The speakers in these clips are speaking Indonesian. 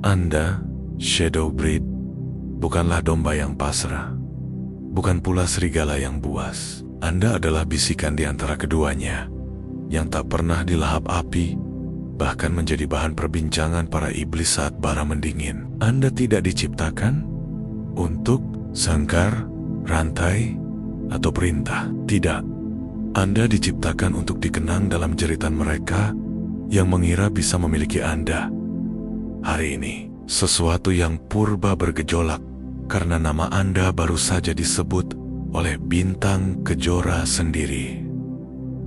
Anda, Shadow Breed, bukanlah domba yang pasrah, bukan pula serigala yang buas. Anda adalah bisikan di antara keduanya, yang tak pernah dilahap api, bahkan menjadi bahan perbincangan para iblis saat bara mendingin. Anda tidak diciptakan untuk sangkar, rantai, atau perintah. Tidak. Anda diciptakan untuk dikenang dalam jeritan mereka yang mengira bisa memiliki Anda. Hari ini, sesuatu yang purba bergejolak karena nama Anda baru saja disebut oleh bintang kejora sendiri.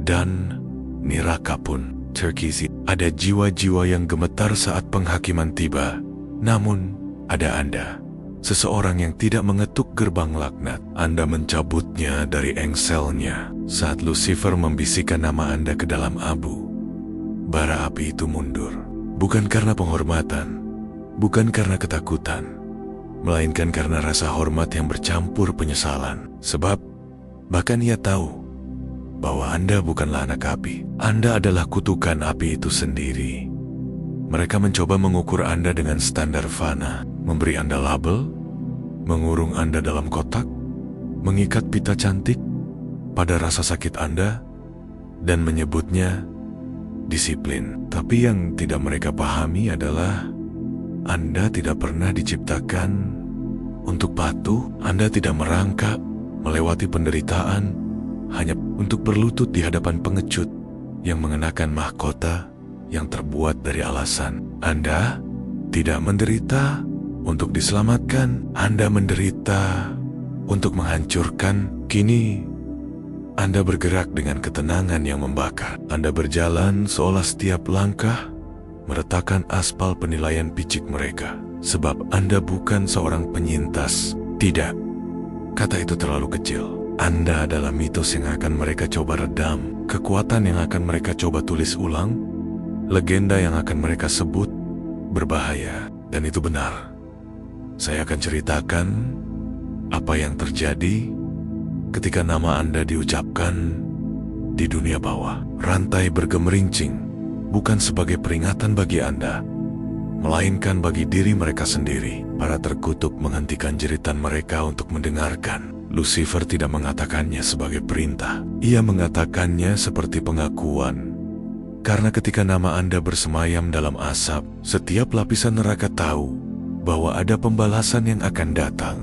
Dan Niraka pun, Turkisi, ada jiwa-jiwa yang gemetar saat penghakiman tiba. Namun, ada Anda, seseorang yang tidak mengetuk gerbang laknat. Anda mencabutnya dari engselnya saat Lucifer membisikkan nama Anda ke dalam abu. Bara api itu mundur, bukan karena penghormatan, bukan karena ketakutan, melainkan karena rasa hormat yang bercampur penyesalan. Sebab, bahkan ia tahu bahwa Anda bukanlah anak api. Anda adalah kutukan api itu sendiri. Mereka mencoba mengukur Anda dengan standar fana, memberi Anda label, mengurung Anda dalam kotak, mengikat pita cantik pada rasa sakit Anda, dan menyebutnya disiplin. Tapi yang tidak mereka pahami adalah Anda tidak pernah diciptakan untuk patuh. Anda tidak merangkak melewati penderitaan hanya untuk berlutut di hadapan pengecut yang mengenakan mahkota yang terbuat dari alasan. Anda tidak menderita untuk diselamatkan. Anda menderita untuk menghancurkan. Kini Anda bergerak dengan ketenangan yang membakar. Anda berjalan seolah setiap langkah meretakan aspal penilaian picik mereka. Sebab Anda bukan seorang penyintas. Tidak, kata itu terlalu kecil. Anda adalah mitos yang akan mereka coba redam, kekuatan yang akan mereka coba tulis ulang, legenda yang akan mereka sebut berbahaya. Dan itu benar. Saya akan ceritakan apa yang terjadi ketika nama Anda diucapkan di dunia bawah. Rantai bergemerincing bukan sebagai peringatan bagi Anda, melainkan bagi diri mereka sendiri. Para terkutuk menghentikan jeritan mereka untuk mendengarkan. Lucifer tidak mengatakannya sebagai perintah. Ia mengatakannya seperti pengakuan. Karena ketika nama Anda bersemayam dalam asap, setiap lapisan neraka tahu bahwa ada pembalasan yang akan datang.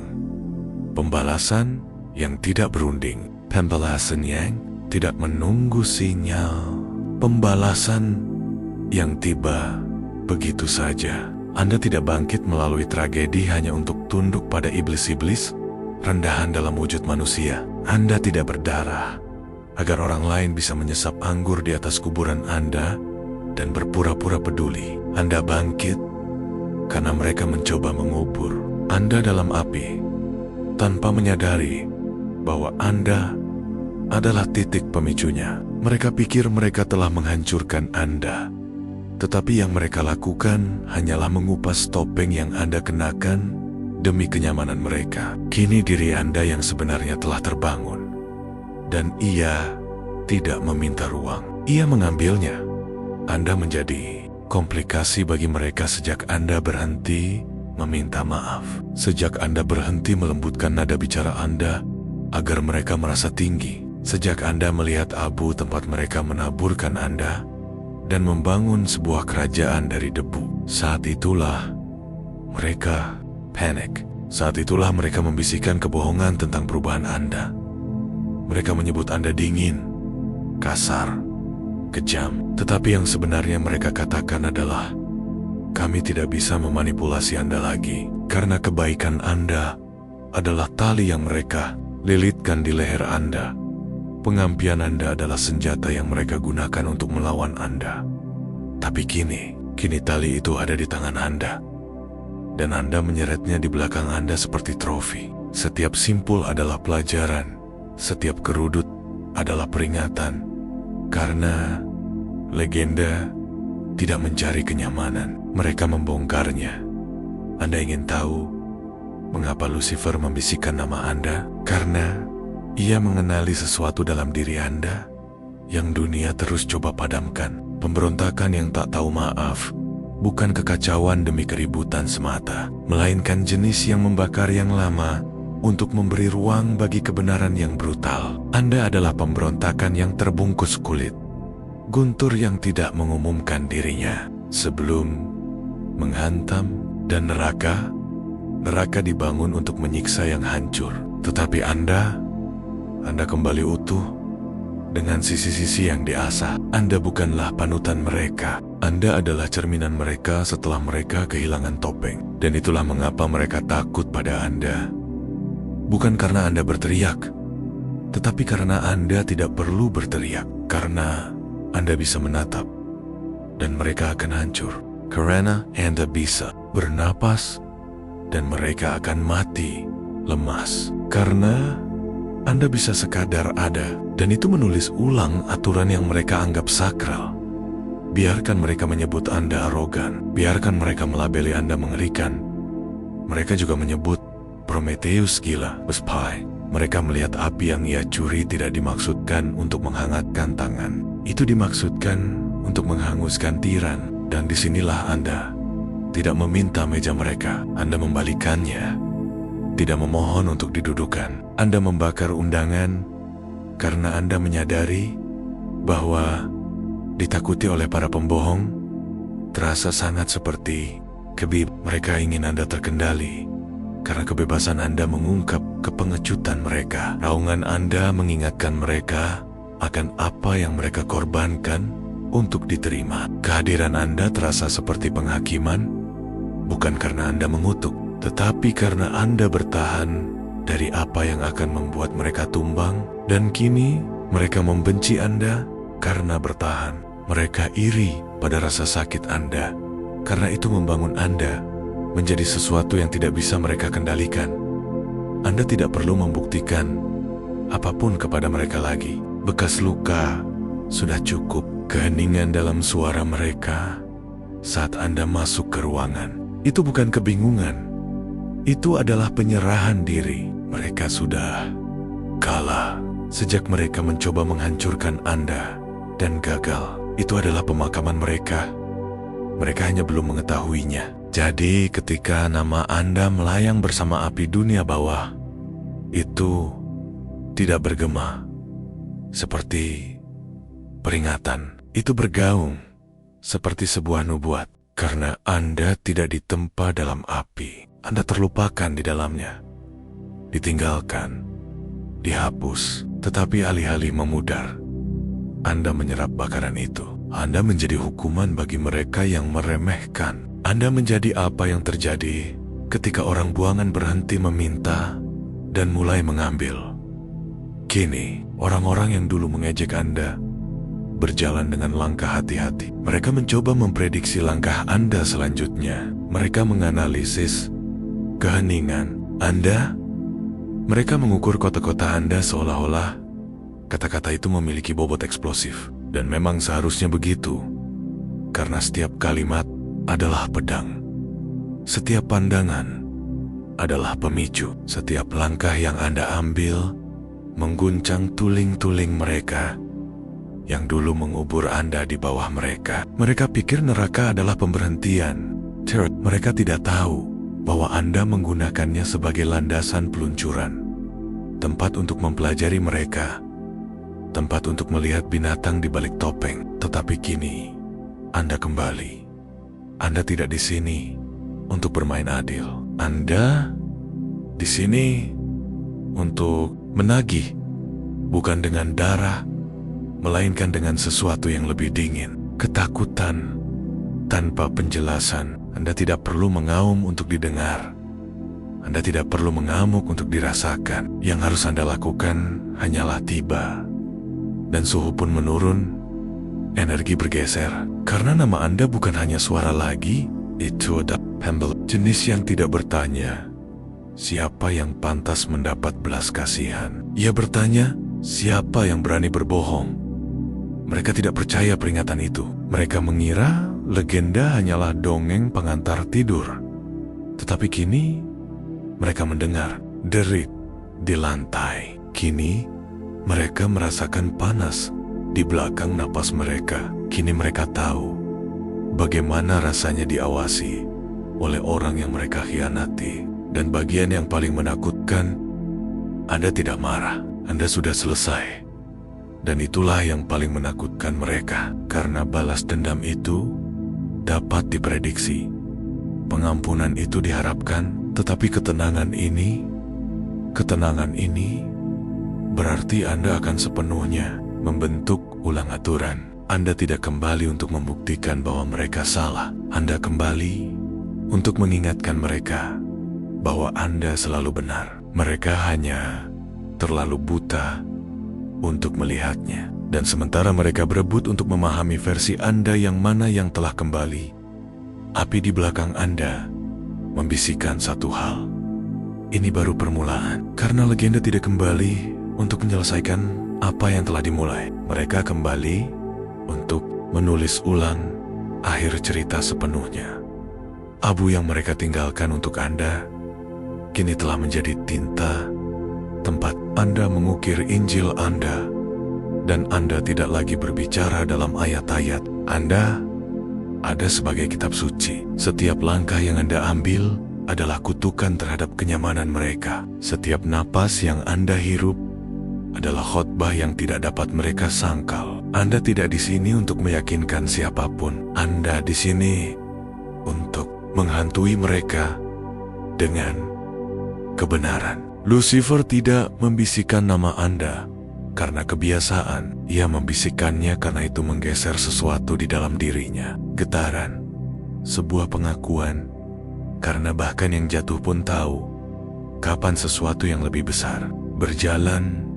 Pembalasan yang tidak berunding. Pembalasan yang tidak menunggu sinyal. Pembalasan yang tiba begitu saja. Anda tidak bangkit melalui tragedi hanya untuk tunduk pada iblis-iblis rendahan dalam wujud manusia. Anda tidak berdarah agar orang lain bisa menyesap anggur di atas kuburan Anda dan berpura-pura peduli. Anda bangkit karena mereka mencoba mengubur Anda dalam api tanpa menyadari bahwa Anda adalah titik pemicunya. Mereka pikir mereka telah menghancurkan Anda, tetapi yang mereka lakukan hanyalah mengupas topeng yang Anda kenakan demi kenyamanan mereka. Kini diri Anda yang sebenarnya telah terbangun, dan ia tidak meminta ruang. Ia mengambilnya. Anda menjadi komplikasi bagi mereka sejak Anda berhenti meminta maaf. Sejak Anda berhenti melembutkan nada bicara Anda agar mereka merasa tinggi. Sejak Anda melihat abu tempat mereka menaburkan Anda dan membangun sebuah kerajaan dari debu. Saat itulah mereka panik. Saat itulah mereka membisikkan kebohongan tentang perubahan Anda. Mereka menyebut Anda dingin, kasar, kejam. Tetapi yang sebenarnya mereka katakan adalah, kami tidak bisa memanipulasi Anda lagi, karena kebaikan Anda adalah tali yang mereka lilitkan di leher Anda. Pengampian Anda adalah senjata yang mereka gunakan untuk melawan Anda. Tapi kini tali itu ada di tangan Anda, dan Anda menyeretnya di belakang Anda seperti trofi. Setiap simpul adalah pelajaran, setiap kerudut adalah peringatan. Karena legenda tidak mencari kenyamanan, mereka membongkarnya. Anda ingin tahu mengapa Lucifer membisikkan nama Anda? Karena ia mengenali sesuatu dalam diri Anda yang dunia terus coba padamkan. Pemberontakan yang tak tahu maaf bukan kekacauan demi keributan semata, melainkan jenis yang membakar yang lama untuk memberi ruang bagi kebenaran yang brutal. Anda adalah pemberontakan yang terbungkus kulit, guntur yang tidak mengumumkan dirinya sebelum menghantam, dan neraka dibangun untuk menyiksa yang hancur. Tetapi Anda kembali utuh dengan sisi-sisi yang diasah. Anda bukanlah panutan mereka. Anda adalah cerminan mereka setelah mereka kehilangan topeng. Dan itulah mengapa mereka takut pada Anda. Bukan karena Anda berteriak, tetapi karena Anda tidak perlu berteriak. Karena Anda bisa menatap, dan mereka akan hancur. Karena Anda bisa bernapas, dan mereka akan mati lemas. Karena Anda bisa sekadar ada, dan itu menulis ulang aturan yang mereka anggap sakral. Biarkan mereka menyebut Anda arogan, biarkan mereka melabeli Anda mengerikan. Mereka juga menyebut Prometheus gila, Bespai. Mereka melihat api yang ia curi tidak dimaksudkan untuk menghangatkan tangan. Itu dimaksudkan untuk menghanguskan tiran, dan disinilah Anda tidak meminta meja mereka. Anda membalikannya, tidak memohon untuk didudukan. Anda membakar undangan karena Anda menyadari bahwa ditakuti oleh para pembohong terasa sangat seperti kebib. Mereka ingin Anda terkendali karena kebebasan Anda mengungkap kepengecutan mereka. Raungan Anda mengingatkan mereka akan apa yang mereka korbankan untuk diterima. Kehadiran Anda terasa seperti penghakiman, bukan karena Anda mengutuk, tetapi karena Anda bertahan dari apa yang akan membuat mereka tumbang. Dan kini mereka membenci Anda karena bertahan. Mereka iri pada rasa sakit Anda, karena itu membangun Anda menjadi sesuatu yang tidak bisa mereka kendalikan. Anda tidak perlu membuktikan apapun kepada mereka lagi. Bekas luka sudah cukup. Keheningan dalam suara mereka saat Anda masuk ke ruangan, itu bukan kebingungan. Itu adalah penyerahan diri. Mereka sudah kalah sejak mereka mencoba menghancurkan Anda dan gagal. Itu adalah pemakaman mereka. Mereka hanya belum mengetahuinya. Jadi ketika nama Anda melayang bersama api dunia bawah, itu tidak bergema seperti peringatan. Itu bergaung seperti sebuah nubuat. Karena Anda tidak ditempa dalam api, Anda terlupakan di dalamnya, ditinggalkan, dihapus. Tetapi alih-alih memudar, Anda menyerap bakaran itu. Anda menjadi hukuman bagi mereka yang meremehkan. Anda menjadi apa yang terjadi ketika orang buangan berhenti meminta dan mulai mengambil. Kini, orang-orang yang dulu mengejek Anda berjalan dengan langkah hati-hati. Mereka mencoba memprediksi langkah Anda selanjutnya. Mereka menganalisis keheningan Anda. Mereka mengukur kota-kota Anda seolah-olah kata-kata itu memiliki bobot eksplosif. Dan memang seharusnya begitu, karena setiap kalimat adalah pedang. Setiap pandangan adalah pemicu. Setiap langkah yang Anda ambil mengguncang tuling-tuling mereka yang dulu mengubur Anda di bawah mereka. Mereka pikir neraka adalah pemberhentian. Mereka tidak tahu bahwa Anda menggunakannya sebagai landasan peluncuran, tempat untuk mempelajari mereka, tempat untuk melihat binatang di balik topeng. Tetapi kini, Anda kembali. Anda tidak di sini untuk bermain adil. Anda di sini untuk menagih, bukan dengan darah, melainkan dengan sesuatu yang lebih dingin. Ketakutan tanpa penjelasan. Anda tidak perlu mengaum untuk didengar. Anda tidak perlu mengamuk untuk dirasakan. Yang harus Anda lakukan hanyalah tiba. Dan suhu pun menurun, energi bergeser. Karena nama Anda bukan hanya suara lagi, itu ada humble, jenis yang tidak bertanya siapa yang pantas mendapat belas kasihan. Ia bertanya, siapa yang berani berbohong? Mereka tidak percaya peringatan itu. Mereka mengira legenda hanyalah dongeng pengantar tidur. Tetapi kini, mereka mendengar derit di lantai. Kini, mereka merasakan panas di belakang napas mereka. Kini mereka tahu bagaimana rasanya diawasi oleh orang yang mereka khianati. Dan bagian yang paling menakutkan, Anda tidak marah, Anda sudah selesai. Dan itulah yang paling menakutkan mereka, karena balas dendam itu dapat diprediksi. Pengampunan itu diharapkan, tetapi ketenangan ini berarti Anda akan sepenuhnya membentuk ulang aturan. Anda tidak kembali untuk membuktikan bahwa mereka salah. Anda kembali untuk mengingatkan mereka bahwa Anda selalu benar. Mereka hanya terlalu buta untuk melihatnya. Dan sementara mereka berebut untuk memahami versi Anda yang mana yang telah kembali, api di belakang Anda membisikkan satu hal. Ini baru permulaan, karena legenda tidak kembali untuk menyelesaikan apa yang telah dimulai. Mereka kembali untuk menulis ulang akhir cerita sepenuhnya. Abu yang mereka tinggalkan untuk Anda kini telah menjadi tinta tempat Anda mengukir Injil Anda, dan Anda tidak lagi berbicara dalam ayat-ayat. Anda ada sebagai kitab suci. Setiap langkah yang Anda ambil adalah kutukan terhadap kenyamanan mereka. Setiap napas yang Anda hirup adalah khotbah yang tidak dapat mereka sangkal. Anda tidak di sini untuk meyakinkan siapapun. Anda di sini untuk menghantui mereka dengan kebenaran. Lucifer tidak membisikkan nama Anda karena kebiasaan. Ia membisikkannya karena itu menggeser sesuatu di dalam dirinya. Getaran, sebuah pengakuan, karena bahkan yang jatuh pun tahu kapan sesuatu yang lebih besar berjalan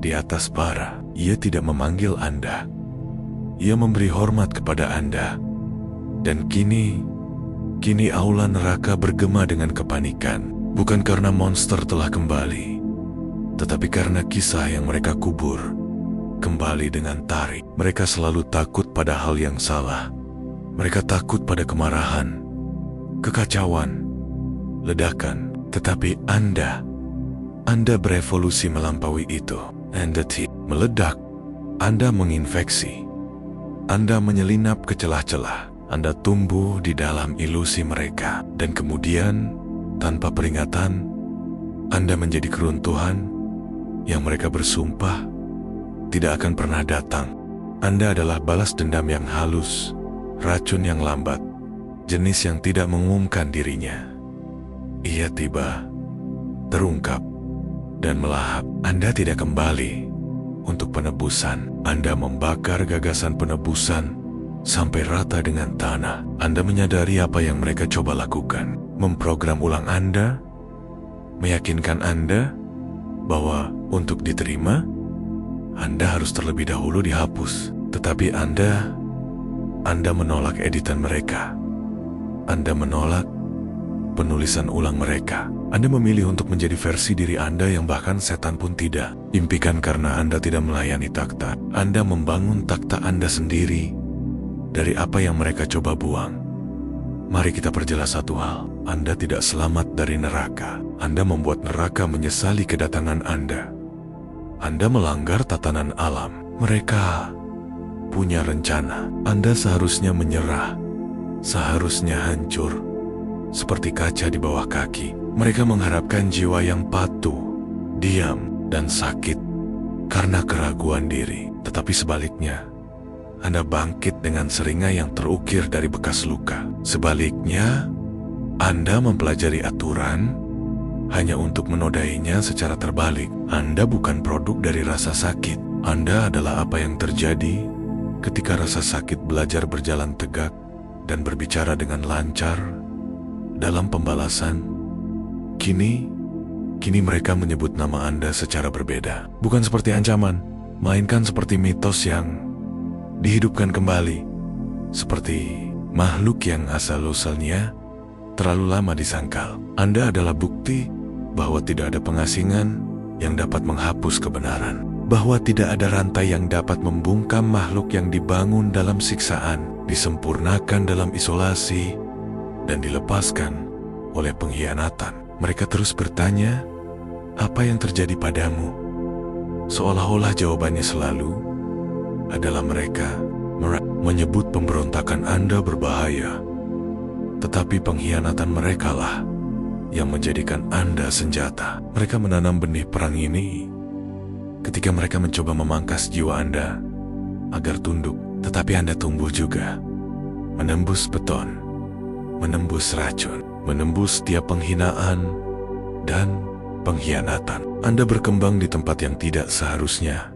di atas bara. Ia tidak memanggil Anda. Ia memberi hormat kepada Anda. Dan kini aula neraka bergema dengan kepanikan. Bukan karena monster telah kembali, tetapi karena kisah yang mereka kubur kembali dengan tarik. Mereka selalu takut pada hal yang salah. Mereka takut pada kemarahan, kekacauan, ledakan. Tetapi Anda berevolusi melampaui itu. Anda meledak. Anda menginfeksi. Anda menyelinap ke celah-celah. Anda tumbuh di dalam ilusi mereka. Dan kemudian tanpa peringatan, Anda menjadi keruntuhan yang mereka bersumpah tidak akan pernah datang. Anda adalah balas dendam yang halus, racun yang lambat, jenis yang tidak mengumumkan dirinya. Ia tiba, terungkap, dan melahap. Anda tidak kembali untuk penebusan. Anda membakar gagasan penebusan sampai rata dengan tanah. Anda menyadari apa yang mereka coba lakukan. Memprogram ulang Anda, meyakinkan Anda bahwa untuk diterima, Anda harus terlebih dahulu dihapus. Tetapi Anda menolak editan mereka. Anda menolak penulisan ulang mereka. Anda memilih untuk menjadi versi diri Anda yang bahkan setan pun tidak impikan karena Anda tidak melayani takhta. Anda membangun takhta Anda sendiri dari apa yang mereka coba buang. Mari kita perjelas satu hal. Anda tidak selamat dari neraka. Anda membuat neraka menyesali kedatangan Anda. Anda melanggar tatanan alam. Mereka punya rencana. Anda seharusnya menyerah, seharusnya hancur, seperti kaca di bawah kaki. Mereka mengharapkan jiwa yang patuh, diam, dan sakit karena keraguan diri. Tetapi sebaliknya, Anda bangkit dengan seringai yang terukir dari bekas luka. Sebaliknya, Anda mempelajari aturan hanya untuk menodainya secara terbalik. Anda bukan produk dari rasa sakit. Anda adalah apa yang terjadi ketika rasa sakit belajar berjalan tegak dan berbicara dengan lancar dalam pembalasan. Kini mereka menyebut nama Anda secara berbeda. Bukan seperti ancaman, melainkan seperti mitos yang dihidupkan kembali. Seperti makhluk yang asal-usulnya terlalu lama disangkal. Anda adalah bukti bahwa tidak ada pengasingan yang dapat menghapus kebenaran. Bahwa tidak ada rantai yang dapat membungkam makhluk yang dibangun dalam siksaan, disempurnakan dalam isolasi, dan dilepaskan oleh pengkhianatan. Mereka terus bertanya, apa yang terjadi padamu? Seolah-olah jawabannya selalu adalah mereka menyebut pemberontakan Anda berbahaya. Tetapi pengkhianatan merekalah yang menjadikan Anda senjata. Mereka menanam benih perang ini ketika mereka mencoba memangkas jiwa Anda agar tunduk. Tetapi Anda tumbuh juga, menembus beton, menembus racun, menembus setiap penghinaan dan pengkhianatan. Anda berkembang di tempat yang tidak seharusnya.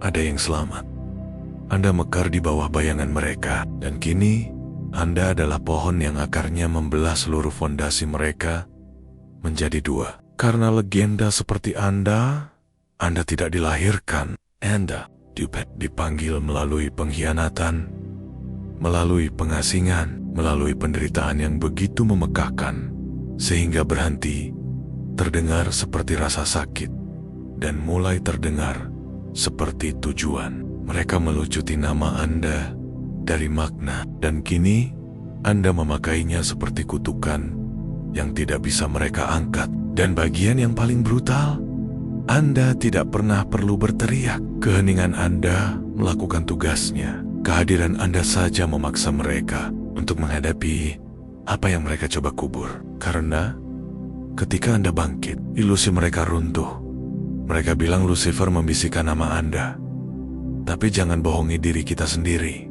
Ada yang selamat. Anda mekar di bawah bayangan mereka, dan kini Anda adalah pohon yang akarnya membelah seluruh fondasi mereka menjadi dua. Karena legenda seperti Anda tidak dilahirkan. Anda dipanggil melalui pengkhianatan, melalui pengasingan, melalui penderitaan yang begitu memekakkan, sehingga berhenti terdengar seperti rasa sakit dan mulai terdengar seperti tujuan. Mereka melucuti nama Anda dari makna, dan kini Anda memakainya seperti kutukan yang tidak bisa mereka angkat. Dan bagian yang paling brutal, Anda tidak pernah perlu berteriak. Keheningan Anda melakukan tugasnya. Kehadiran Anda saja memaksa mereka untuk menghadapi apa yang mereka coba kubur. Karena ketika Anda bangkit, ilusi mereka runtuh. Mereka bilang Lucifer membisikkan nama Anda. Tapi jangan bohongi diri kita sendiri.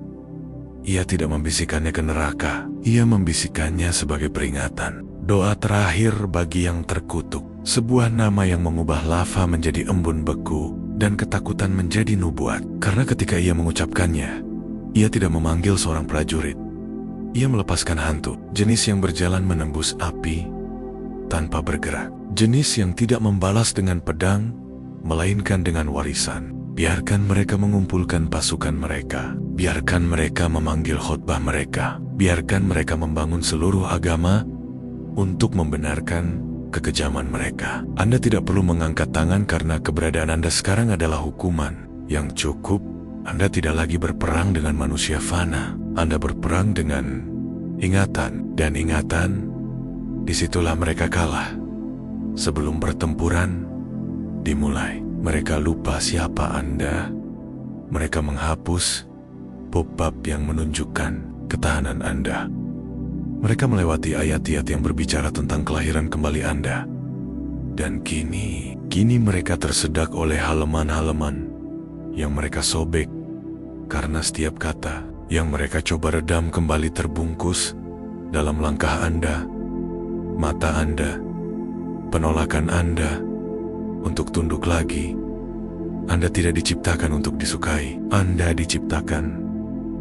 Ia tidak membisikkannya ke neraka. Ia membisikkannya sebagai peringatan. Doa terakhir bagi yang terkutuk. Sebuah nama yang mengubah lava menjadi embun beku dan ketakutan menjadi nubuat. Karena ketika ia mengucapkannya, ia tidak memanggil seorang prajurit. Ia melepaskan hantu, jenis yang berjalan menembus api tanpa bergerak. Jenis yang tidak membalas dengan pedang, melainkan dengan warisan. Biarkan mereka mengumpulkan pasukan mereka. Biarkan mereka memanggil khotbah mereka. Biarkan mereka membangun seluruh agama untuk membenarkan kekejaman mereka. Anda tidak perlu mengangkat tangan karena keberadaan Anda sekarang adalah hukuman. Yang cukup, Anda tidak lagi berperang dengan manusia fana. Anda berperang dengan ingatan. Dan ingatan, disitulah mereka kalah. Sebelum pertempuran dimulai, mereka lupa siapa Anda. Mereka menghapus pop-up yang menunjukkan ketahanan Anda. Mereka melewati ayat-ayat yang berbicara tentang kelahiran kembali Anda. Dan kini mereka tersedak oleh halaman-halaman yang mereka sobek karena setiap kata yang mereka coba redam kembali terbungkus dalam langkah Anda, mata Anda, penolakan Anda untuk tunduk lagi. Anda tidak diciptakan untuk disukai. Anda diciptakan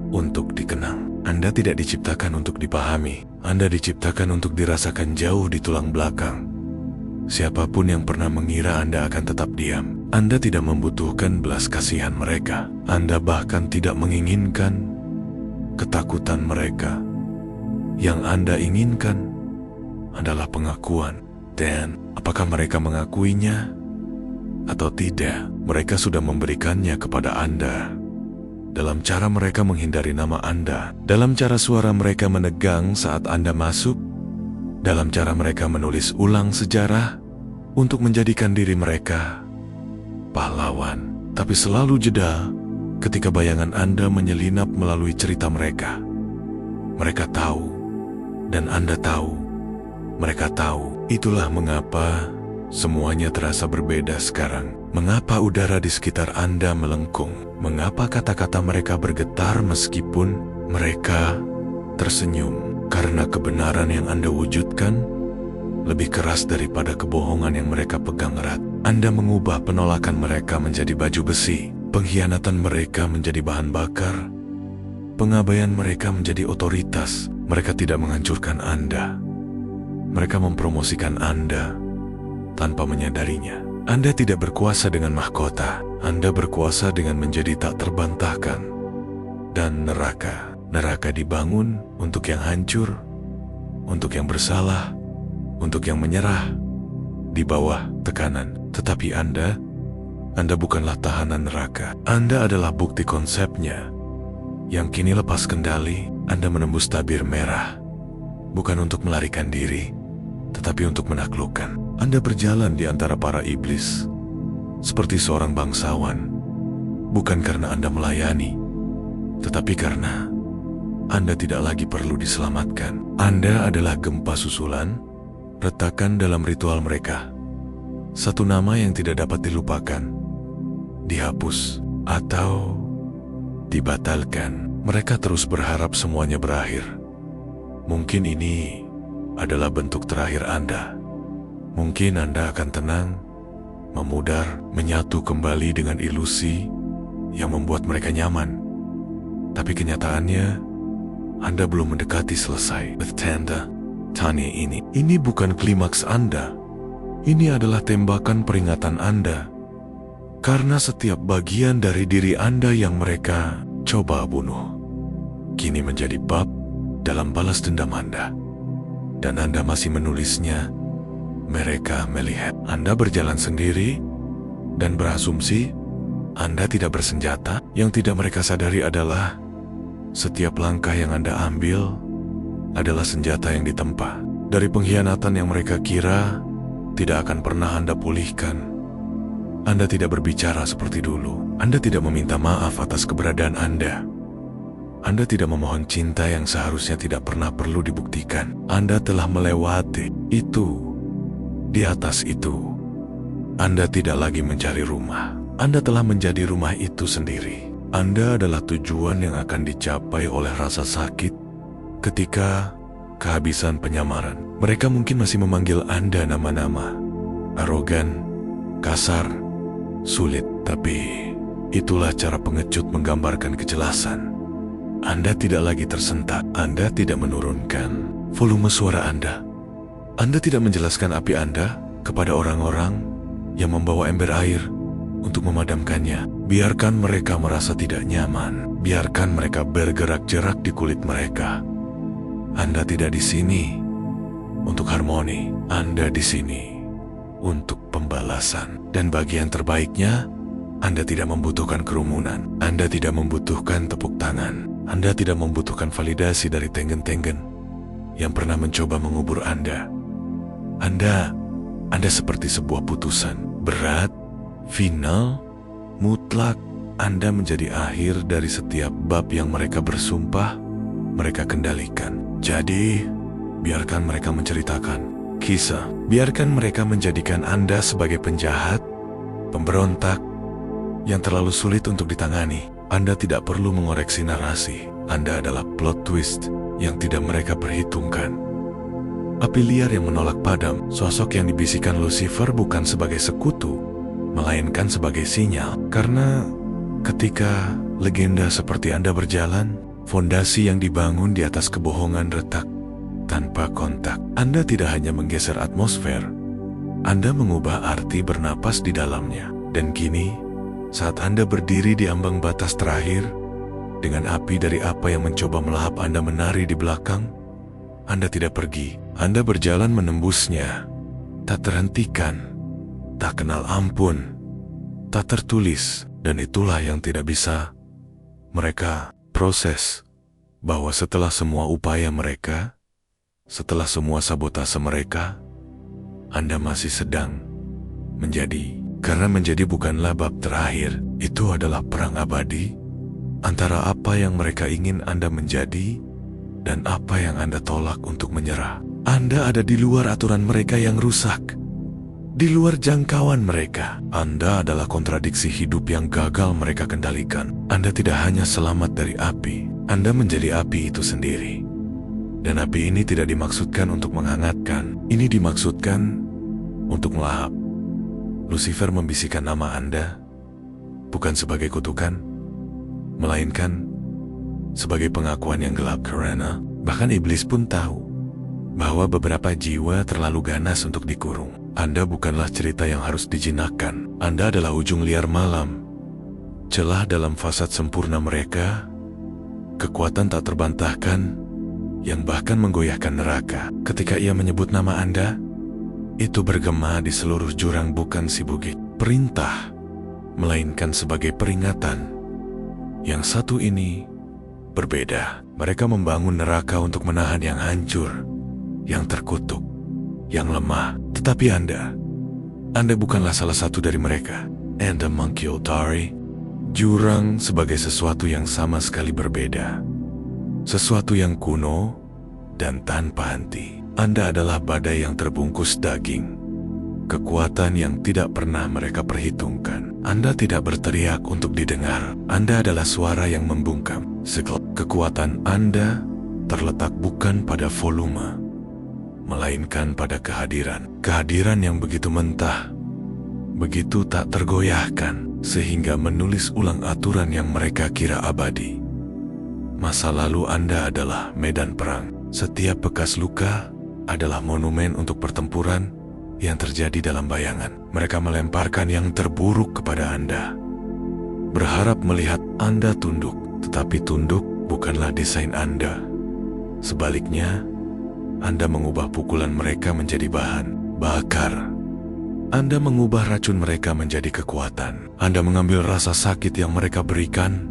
untuk dikenang. Anda tidak diciptakan untuk dipahami. Anda diciptakan untuk dirasakan jauh di tulang belakang. Siapapun yang pernah mengira Anda akan tetap diam, Anda tidak membutuhkan belas kasihan mereka. Anda bahkan tidak menginginkan ketakutan mereka. Yang Anda inginkan adalah pengakuan. Dan apakah mereka mengakuinya atau tidak, mereka sudah memberikannya kepada Anda. Dalam cara mereka menghindari nama Anda, dalam cara suara mereka menegang saat Anda masuk, dalam cara mereka menulis ulang sejarah untuk menjadikan diri mereka pahlawan. Tapi selalu jeda ketika bayangan Anda menyelinap melalui cerita mereka. Mereka tahu, dan Anda tahu. Mereka tahu. Itulah mengapa semuanya terasa berbeda sekarang. Mengapa udara di sekitar Anda melengkung? Mengapa kata-kata mereka bergetar meskipun mereka tersenyum? Karena kebenaran yang Anda wujudkan lebih keras daripada kebohongan yang mereka pegang erat. Anda mengubah penolakan mereka menjadi baju besi, pengkhianatan mereka menjadi bahan bakar, pengabaian mereka menjadi otoritas. Mereka tidak menghancurkan Anda. Mereka mempromosikan Anda tanpa menyadarinya. Anda tidak berkuasa dengan mahkota. Anda berkuasa dengan menjadi tak terbantahkan. Dan neraka dibangun untuk yang hancur, untuk yang bersalah, untuk yang menyerah, di bawah tekanan. Tetapi Anda bukanlah tahanan neraka. Anda adalah bukti konsepnya, yang kini lepas kendali. Anda menembus tabir merah, bukan untuk melarikan diri, tetapi untuk menaklukkan. Anda berjalan di antara para iblis, seperti seorang bangsawan, bukan karena Anda melayani, tetapi karena Anda tidak lagi perlu diselamatkan. Anda adalah gempa susulan, retakan dalam ritual mereka. Satu nama yang tidak dapat dilupakan, dihapus, atau dibatalkan. Mereka terus berharap semuanya berakhir. Mungkin ini adalah bentuk terakhir Anda. Mungkin Anda akan tenang, memudar, menyatu kembali dengan ilusi yang membuat mereka nyaman. Tapi kenyataannya, Anda belum mendekati selesai. Tanya ini bukan klimaks Anda. Ini adalah tembakan peringatan Anda. Karena setiap bagian dari diri Anda yang mereka coba bunuh, kini menjadi bab dalam balas dendam Anda. Dan Anda masih menulisnya. Mereka melihat Anda berjalan sendiri dan berasumsi Anda tidak bersenjata. Yang tidak mereka sadari adalah setiap langkah yang Anda ambil adalah senjata yang ditempa. Dari pengkhianatan yang mereka kira tidak akan pernah Anda pulihkan. Anda tidak berbicara seperti dulu. Anda tidak meminta maaf atas keberadaan Anda. Anda tidak memohon cinta yang seharusnya tidak pernah perlu dibuktikan. Anda telah melewati itu. Di atas itu, Anda tidak lagi mencari rumah. Anda telah menjadi rumah itu sendiri. Anda adalah tujuan yang akan dicapai oleh rasa sakit ketika kehabisan penyamaran. Mereka mungkin masih memanggil Anda nama-nama arogan, kasar, sulit. Tapi itulah cara pengecut menggambarkan kejelasan. Anda tidak lagi tersentak. Anda tidak menurunkan volume suara Anda. Anda tidak menjelaskan api Anda kepada orang-orang yang membawa ember air untuk memadamkannya. Biarkan mereka merasa tidak nyaman. Biarkan mereka bergerak-gerak di kulit mereka. Anda tidak di sini untuk harmoni. Anda di sini untuk pembalasan. Dan bagian terbaiknya, Anda tidak membutuhkan kerumunan. Anda tidak membutuhkan tepuk tangan. Anda tidak membutuhkan validasi dari tenggen-tenggen yang pernah mencoba mengubur Anda. Anda seperti sebuah putusan. Berat, final, mutlak. Anda menjadi akhir dari setiap bab yang mereka bersumpah mereka kendalikan. Jadi, biarkan mereka menceritakan kisah. Biarkan mereka menjadikan Anda sebagai penjahat, pemberontak yang terlalu sulit untuk ditangani. Anda tidak perlu mengoreksi narasi. Anda adalah plot twist yang tidak mereka perhitungkan. Api liar yang menolak padam. Sosok yang dibisikkan Lucifer bukan sebagai sekutu, melainkan sebagai sinyal. Karena ketika legenda seperti Anda berjalan, fondasi yang dibangun di atas kebohongan retak tanpa kontak. Anda tidak hanya menggeser atmosfer, Anda mengubah arti bernapas di dalamnya. Dan kini, saat Anda berdiri di ambang batas terakhir, dengan api dari apa yang mencoba melahap Anda menari di belakang, Anda tidak pergi. Anda berjalan menembusnya, tak terhentikan, tak kenal ampun, tak tertulis. Dan itulah yang tidak bisa mereka proses, bahwa setelah semua upaya mereka, setelah semua sabotase mereka, Anda masih sedang menjadi. Karena menjadi bukanlah bab terakhir. Itu adalah perang abadi antara apa yang mereka ingin Anda menjadi dan apa yang Anda tolak untuk menyerah. Anda ada di luar aturan mereka yang rusak, di luar jangkauan mereka. Anda adalah kontradiksi hidup yang gagal mereka kendalikan. Anda tidak hanya selamat dari api, Anda menjadi api itu sendiri. Dan api ini tidak dimaksudkan untuk menghangatkan, ini dimaksudkan untuk melahap. Lucifer membisikkan nama Anda bukan sebagai kutukan, melainkan sebagai pengakuan yang gelap. Karena bahkan iblis pun tahu bahwa beberapa jiwa terlalu ganas untuk dikurung. Anda bukanlah cerita yang harus dijinakkan. Anda adalah ujung liar malam, celah dalam fasad sempurna mereka, kekuatan tak terbantahkan yang bahkan menggoyahkan neraka. Ketika ia menyebut nama Anda, itu bergema di seluruh jurang, bukan si bukit perintah, melainkan sebagai peringatan. Yang satu ini berbeda. Mereka membangun neraka untuk menahan yang hancur, yang terkutuk, yang lemah. Tetapi Anda bukanlah salah satu dari mereka. And among Kildare, Jurang sebagai sesuatu yang sama sekali berbeda. Sesuatu yang kuno dan tanpa henti. Anda adalah badai yang terbungkus daging. Kekuatan yang tidak pernah mereka perhitungkan. Anda tidak berteriak untuk didengar. Anda adalah suara yang membungkam. Kekuatan Anda terletak bukan pada volume, melainkan pada kehadiran. Kehadiran yang begitu mentah, begitu tak tergoyahkan, sehingga menulis ulang aturan yang mereka kira abadi. Masa lalu Anda adalah medan perang. Setiap bekas luka adalah monumen untuk pertempuran yang terjadi dalam bayangan. Mereka melemparkan yang terburuk kepada Anda, berharap melihat Anda tunduk, tetapi tunduk bukanlah desain Anda. Sebaliknya, Anda mengubah pukulan mereka menjadi bahan bakar. Anda mengubah racun mereka menjadi kekuatan. Anda mengambil rasa sakit yang mereka berikan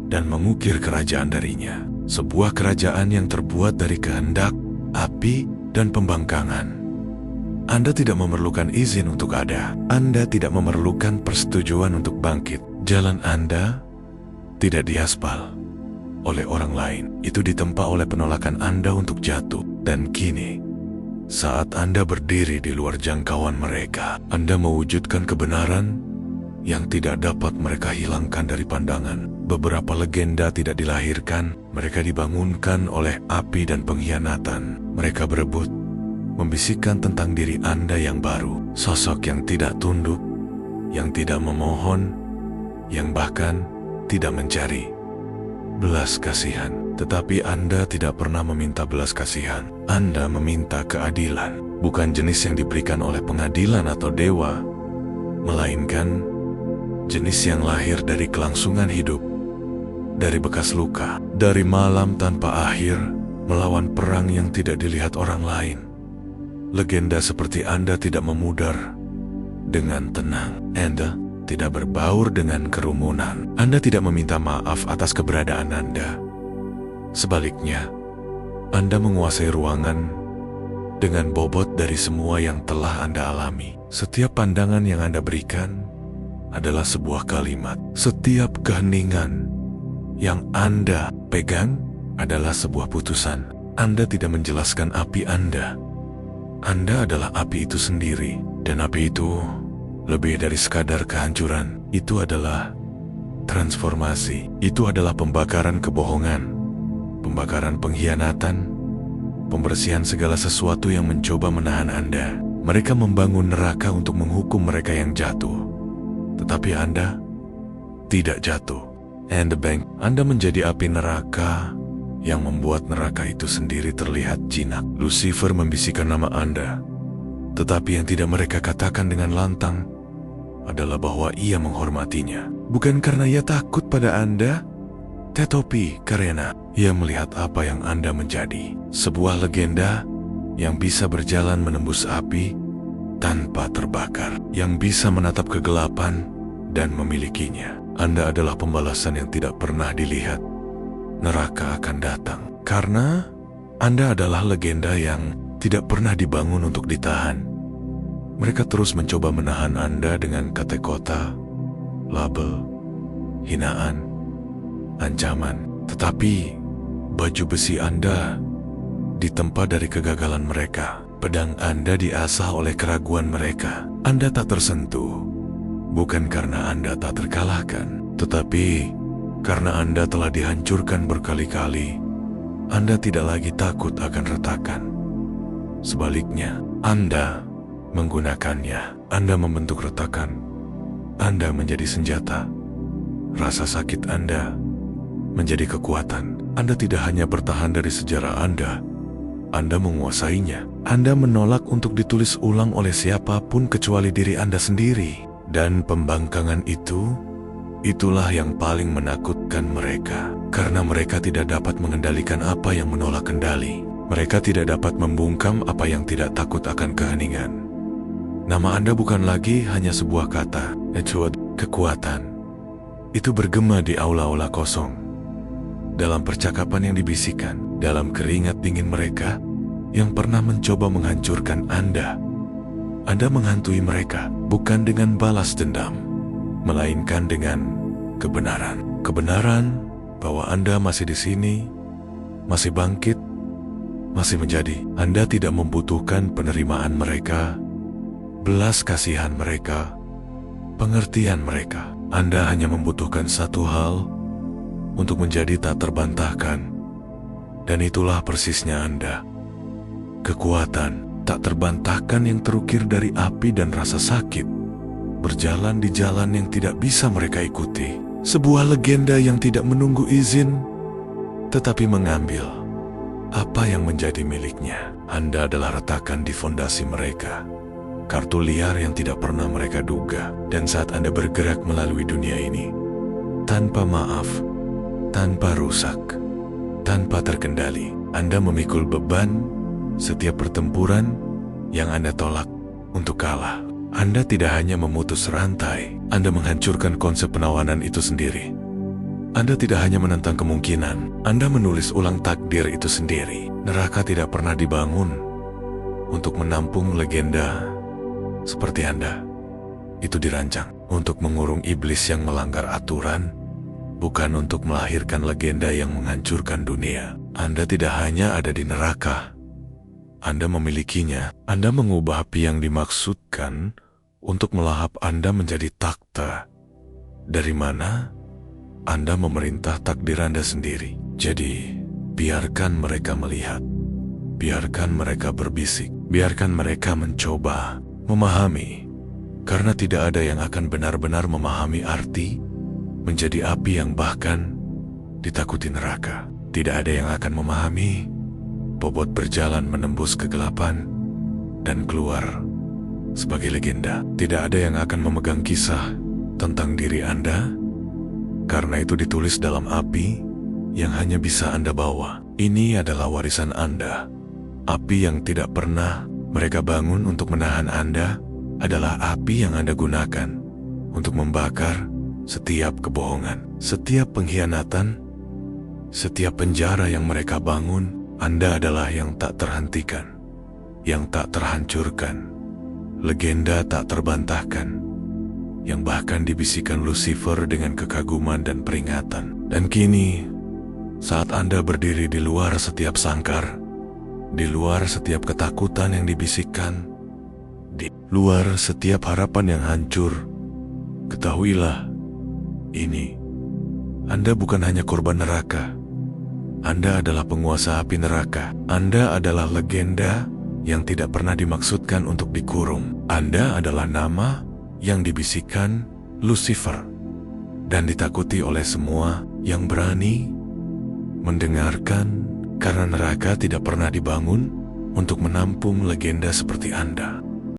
dan mengukir kerajaan darinya. Sebuah kerajaan yang terbuat dari kehendak, api, dan pembangkangan. Anda tidak memerlukan izin untuk ada. Anda tidak memerlukan persetujuan untuk bangkit. Jalan Anda tidak diaspal oleh orang lain. Itu ditempa oleh penolakan Anda untuk jatuh. Dan kini, saat Anda berdiri di luar jangkauan mereka, Anda mewujudkan kebenaran yang tidak dapat mereka hilangkan dari pandangan. Beberapa legenda tidak dilahirkan, mereka dibangunkan oleh api dan pengkhianatan. Mereka berebut, membisikkan tentang diri Anda yang baru. Sosok yang tidak tunduk, yang tidak memohon, yang bahkan tidak mencari belas kasihan. Tetapi Anda tidak pernah meminta belas kasihan. Anda meminta keadilan. Bukan jenis yang diberikan oleh pengadilan atau dewa, melainkan jenis yang lahir dari kelangsungan hidup, dari bekas luka, dari malam tanpa akhir, melawan perang yang tidak dilihat orang lain. Legenda seperti Anda tidak memudar dengan tenang. Anda tidak berbaur dengan kerumunan. Anda tidak meminta maaf atas keberadaan Anda. Sebaliknya, Anda menguasai ruangan dengan bobot dari semua yang telah Anda alami. Setiap pandangan yang Anda berikan adalah sebuah kalimat. Setiap keheningan yang Anda pegang adalah sebuah putusan. Anda tidak menjelaskan api Anda. Anda adalah api itu sendiri. Dan api itu lebih dari sekadar kehancuran. Itu adalah transformasi. Itu adalah pembakaran kebohongan, pembakaran pengkhianatan, pembersihan segala sesuatu yang mencoba menahan Anda. Mereka membangun neraka untuk menghukum mereka yang jatuh. Tetapi Anda tidak jatuh. And the bank, Anda menjadi api neraka yang membuat neraka itu sendiri terlihat jinak. Lucifer membisikkan nama Anda, tetapi yang tidak mereka katakan dengan lantang adalah bahwa ia menghormatinya. Bukan karena ia takut pada Anda, tetapi karena ia melihat apa yang Anda menjadi. Sebuah legenda yang bisa berjalan menembus api tanpa terbakar, yang bisa menatap kegelapan dan memilikinya. Anda adalah pembalasan yang tidak pernah dilihat. Neraka akan datang karena Anda adalah legenda yang tidak pernah dibangun untuk ditahan. Mereka terus mencoba menahan Anda dengan kata-kata, label, hinaan, ancaman. Tetapi baju besi Anda ditempa dari kegagalan mereka. Pedang Anda diasah oleh keraguan mereka. Anda tak tersentuh, bukan karena Anda tak terkalahkan, tetapi karena Anda telah dihancurkan berkali-kali. Anda tidak lagi takut akan retakan. Sebaliknya, Anda menggunakannya. Anda membentuk retakan. Anda menjadi senjata. Rasa sakit Anda menjadi kekuatan. Anda tidak hanya bertahan dari sejarah Anda menguasainya. Anda menolak untuk ditulis ulang oleh siapapun kecuali diri Anda sendiri. Dan pembangkangan itulah yang paling menakutkan mereka. Karena mereka tidak dapat mengendalikan apa yang menolak kendali. Mereka tidak dapat membungkam apa yang tidak takut akan keheningan. Nama Anda bukan lagi hanya sebuah kata, itu kekuatan. Itu bergema di aula-aula kosong, dalam percakapan yang dibisikkan, dalam keringat dingin mereka yang pernah mencoba menghancurkan Anda. Anda menghantui mereka bukan dengan balas dendam, melainkan dengan kebenaran. Kebenaran bahwa Anda masih di sini, masih bangkit, masih menjadi. Anda tidak membutuhkan penerimaan mereka, belas kasihan mereka, pengertian mereka. Anda hanya membutuhkan satu hal untuk menjadi tak terbantahkan. Dan itulah persisnya Anda. Kekuatan tak terbantahkan yang terukir dari api dan rasa sakit. Berjalan di jalan yang tidak bisa mereka ikuti. Sebuah legenda yang tidak menunggu izin, tetapi mengambil apa yang menjadi miliknya. Anda adalah retakan di fondasi mereka. Kartu liar yang tidak pernah mereka duga. Dan saat Anda bergerak melalui dunia ini, tanpa maaf, tanpa rusak, tanpa terkendali, Anda memikul beban setiap pertempuran yang Anda tolak untuk kalah. Anda tidak hanya memutus rantai, Anda menghancurkan konsep penawanan itu sendiri. Anda tidak hanya menentang kemungkinan, Anda menulis ulang takdir itu sendiri. Neraka tidak pernah dibangun untuk menampung legenda seperti Anda. Itu dirancang untuk mengurung iblis yang melanggar aturan, bukan untuk melahirkan legenda yang menghancurkan dunia. Anda tidak hanya ada di neraka, Anda memilikinya. Anda mengubah api yang dimaksudkan untuk melahap Anda menjadi takhta, dari mana Anda memerintah takdir Anda sendiri. Jadi, biarkan mereka melihat, biarkan mereka berbisik, biarkan mereka mencoba memahami, karena tidak ada yang akan benar-benar memahami arti menjadi api yang bahkan ditakuti neraka. Tidak ada yang akan memahami bobot berjalan menembus kegelapan dan keluar sebagai legenda. Tidak ada yang akan memegang kisah tentang diri Anda, karena itu ditulis dalam api yang hanya bisa Anda bawa. Ini adalah warisan Anda. Api yang tidak pernah mereka bangun untuk menahan Anda adalah api yang Anda gunakan untuk membakar setiap kebohongan, setiap pengkhianatan, setiap penjara yang mereka bangun. Anda adalah yang tak terhentikan, yang tak terhancurkan, legenda tak terbantahkan, yang bahkan dibisikkan Lucifer dengan kekaguman dan peringatan. Dan kini, saat Anda berdiri di luar setiap sangkar, di luar setiap ketakutan yang dibisikkan, di luar setiap harapan yang hancur, ketahuilah, ini, Anda bukan hanya korban neraka. Anda adalah penguasa api neraka. Anda adalah legenda yang tidak pernah dimaksudkan untuk dikurung. Anda adalah nama yang dibisikkan Lucifer dan ditakuti oleh semua yang berani mendengarkan, karena neraka tidak pernah dibangun untuk menampung legenda seperti Anda.